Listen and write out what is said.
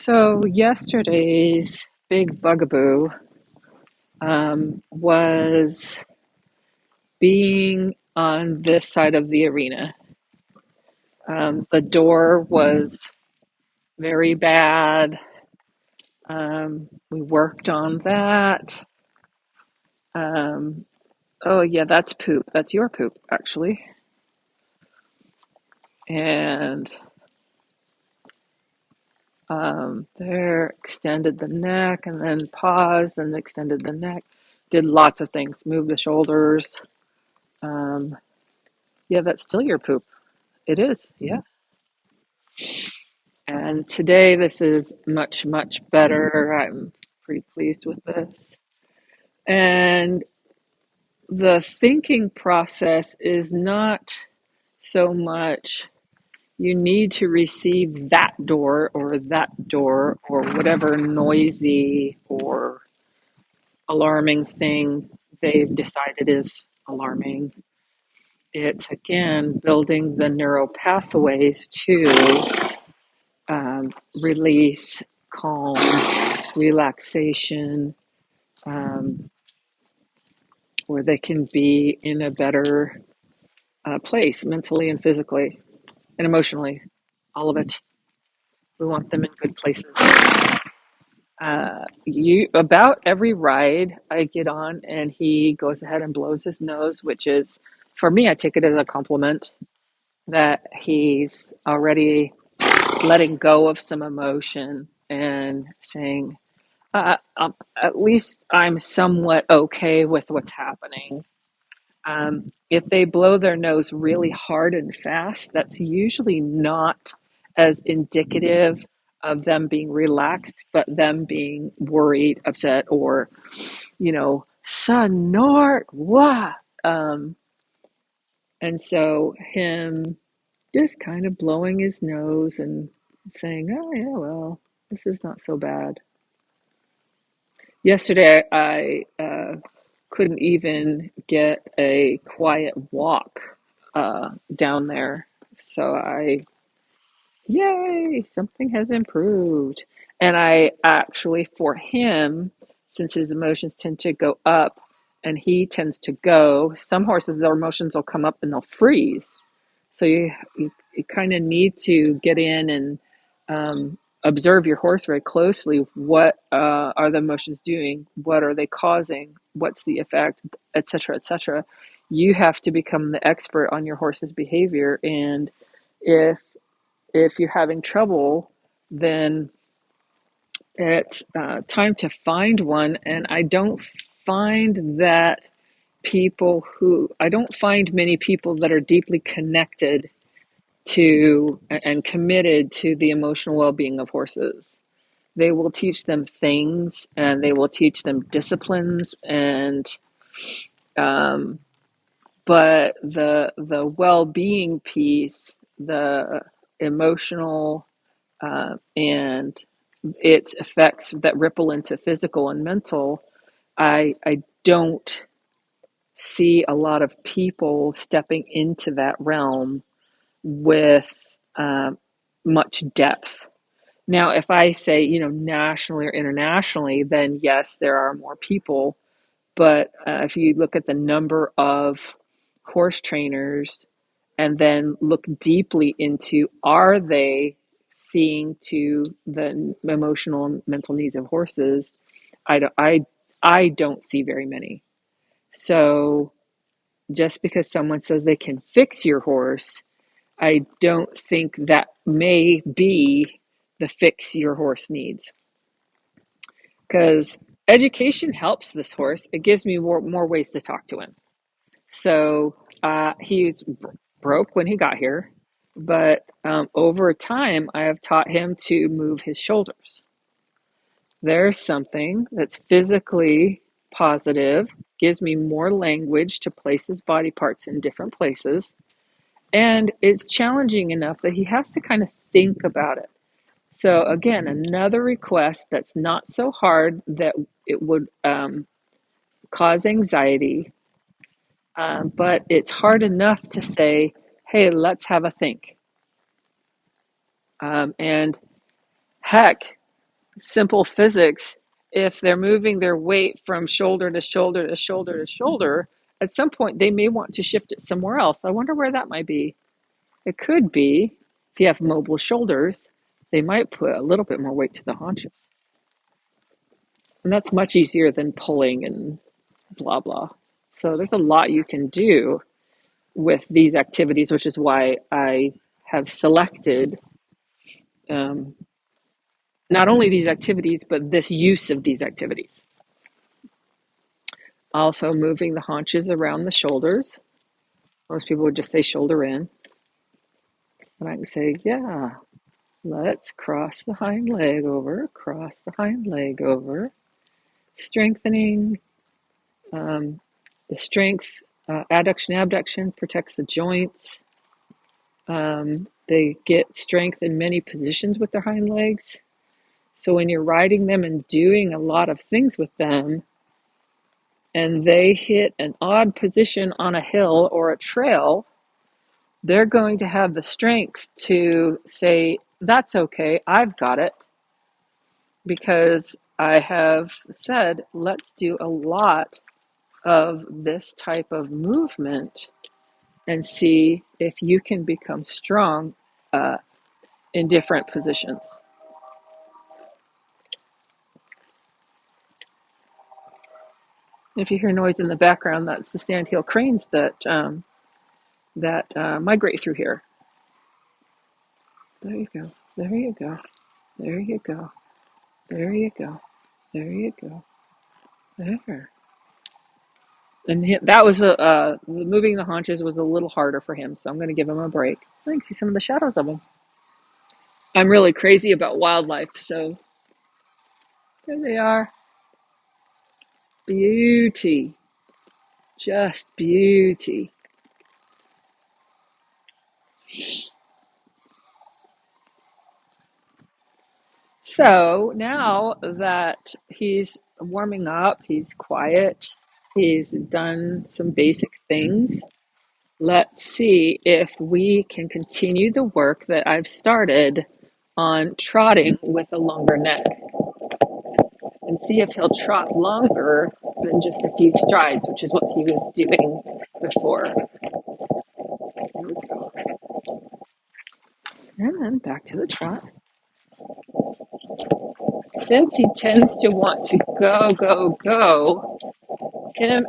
So yesterday's big bugaboo was being on this side of the arena. The door was very bad. We worked on that. Um, oh yeah, that's poop. That's your poop, actually. And there, extended the neck, and then paused, and extended the neck. Did lots of things. Moved the shoulders. Um, yeah, that's still your poop. It is, yeah. And today this is much, much better. I'm pretty pleased with this. And the thinking process is not so much you need to receive that door or whatever noisy or alarming thing they've decided is alarming. It's again building the neural pathways to release, calm, relaxation, um, where they can be in a better place mentally and physically and emotionally. All of it. We want them in good places. You about every ride I get on, and he goes ahead and blows his nose, which is for me, I take it as a compliment that he's already letting go of some emotion and saying, at least I'm somewhat okay with what's happening. If they blow their nose really hard and fast, that's usually not as indicative of them being relaxed, but them being worried, upset, or, son, Nort, what? Um, and so him just kind of blowing his nose and saying, oh, yeah, well, this is not so bad. Yesterday, I couldn't even get a quiet walk down there. So yay, something has improved. And I actually, for him, since his emotions tend to go up and he tends to go, some horses, their emotions will come up and they'll freeze. So you kind of need to get in and observe your horse very closely. What are the emotions doing? What are they causing? What's the effect, etc., etc. You have to become the expert on your horse's behavior. And if you're having trouble, then it's time to find one. And I don't find many people that are deeply connected to and committed to the emotional well-being of horses. They will teach them things and they will teach them disciplines and um, but the well-being piece, the emotional and its effects that ripple into physical and mental, I don't see a lot of people stepping into that realm with um, much depth. Now, if I say, nationally or internationally, then yes, there are more people. But if you look at the number of horse trainers and then look deeply into are they seeing to the emotional and mental needs of horses, I don't see very many. So just because someone says they can fix your horse, I don't think that may be the fix your horse needs. Because education helps this horse. It gives me more ways to talk to him. So he's broke when he got here, but over time, I have taught him to move his shoulders. There's something that's physically positive, gives me more language to place his body parts in different places. And it's challenging enough that he has to kind of think about it. So again, another request that's not so hard that it would cause anxiety, but it's hard enough to say, hey, let's have a think. And heck, simple physics. If they're moving their weight from shoulder to shoulder to shoulder to shoulder, at some point they may want to shift it somewhere else. I wonder where that might be. It could be if you have mobile shoulders, they might put a little bit more weight to the haunches. And that's much easier than pulling and blah, blah. So there's a lot you can do with these activities, which is why I have selected um, not only these activities, but this use of these activities. Also, moving the haunches around the shoulders. Most people would just say shoulder in. And I can say, yeah, let's cross the hind leg over, cross the hind leg over. Strengthening the strength, adduction, abduction protects the joints. They get strength in many positions with their hind legs. So when you're riding them and doing a lot of things with them, and they hit an odd position on a hill or a trail, they're going to have the strength to say, that's okay, I've got it, because I have said, let's do a lot of this type of movement and see if you can become strong in different positions. If you hear noise in the background, that's the sandhill cranes that migrate through here. There you go. There you go. There you go. There you go. There you go. There. And that was moving the haunches was a little harder for him, so I'm going to give him a break. I can see some of the shadows of him. I'm really crazy about wildlife, so there they are. Beauty. Just beauty. So now that he's warming up, he's quiet, he's done some basic things, let's see if we can continue the work that I've started on trotting with a longer neck and see if he'll trot longer than just a few strides, which is what he was doing before. Here we go. And then back to the trot. Since he tends to want to go, go, go, him